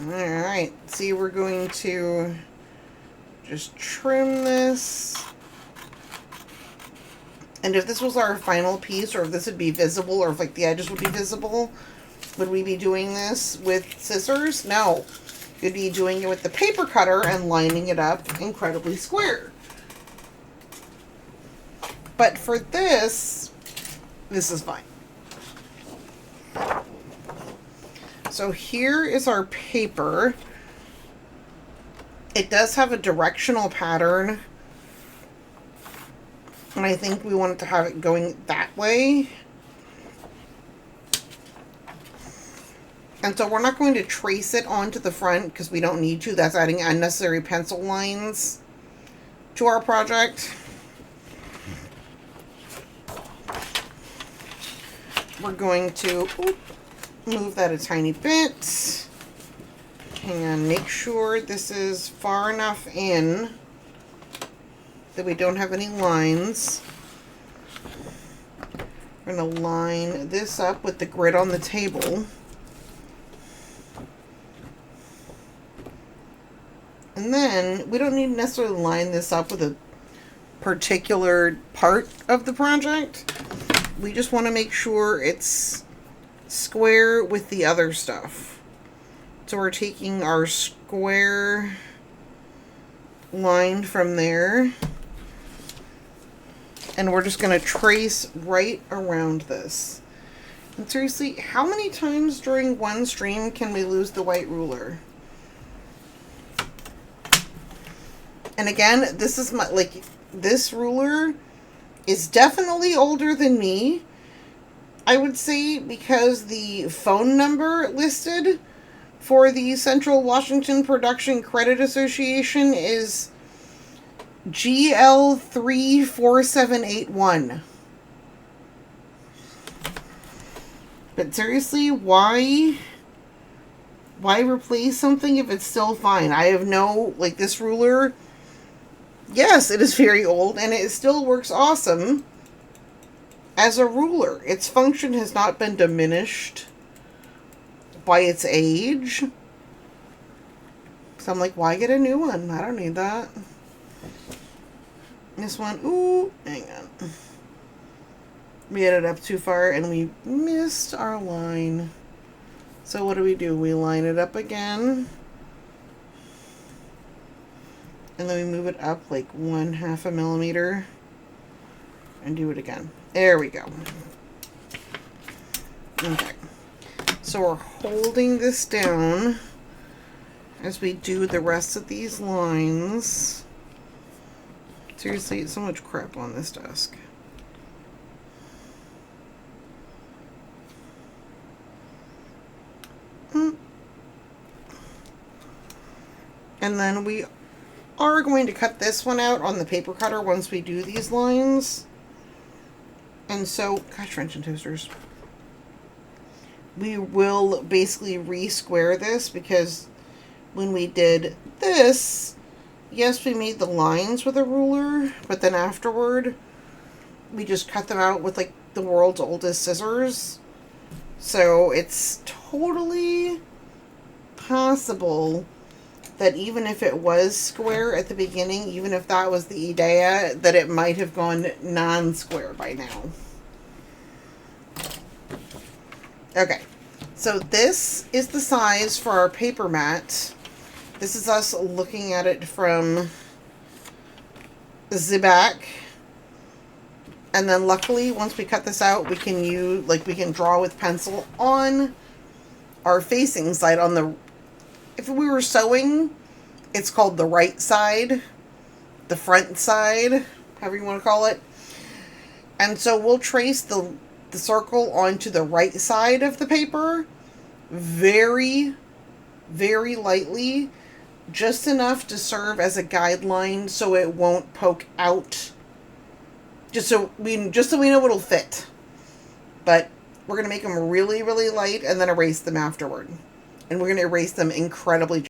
Alright, see, we're going to just trim this. And if this was our final piece, or if this would be visible, or if like the edges would be visible, would we be doing this with scissors? No. You'd be doing it with the paper cutter and lining it up incredibly square. But for this is fine. So here is our paper. It does have a directional pattern. And I think we want it to have it going that way. And so we're not going to trace it onto the front because we don't need to. That's adding unnecessary pencil lines to our project. We're going to move that a tiny bit. Hang on, make sure this is far enough in that we don't have any lines. We're going to line this up with the grid on the table. And then we don't need to necessarily line this up with a particular part of the project. We just want to make sure it's square with the other stuff. So we're taking our square line from there, and we're just going to trace right around this. And seriously, how many times during one stream can we lose the white ruler? And again, this is my, like, this ruler is definitely older than me. I would say, because the phone number listed for the Central Washington Production Credit Association is GL34781. But seriously, why replace something if it's still fine? I have no, like, this ruler, yes, it is very old, and it still works awesome as a ruler. Its function has not been diminished by its age. So I'm like, why get a new one? I don't need that. This one, ooh, hang on. We had it up too far and we missed our line. So what do? We line it up again. And then we move it up like 1/2 millimeter and do it again. There we go. Okay. So we're holding this down as we do the rest of these lines. Seriously, so much crap on this desk. And then we are going to cut this one out on the paper cutter once we do these lines. And so, gosh, wrench and toasters. We will basically re-square this, because when we did this, yes, we made the lines with a ruler, but then afterward, we just cut them out with, like, the world's oldest scissors. So it's totally possible that even if it was square at the beginning, even if that was the idea, that it might have gone non-square by now. Okay, so this is the size for our paper mat. This is us looking at it from the back. And then luckily, once we cut this out, we can use, like, we can draw with pencil on our facing side. On the, if we were sewing, it's called the right side, the front side, however you want to call it. And so we'll trace the circle onto the right side of the paper very, very lightly, just enough to serve as a guideline so it won't poke out. Just so we know it'll fit. But we're going to make them really, really light and then erase them afterward. And we're going to erase them incredibly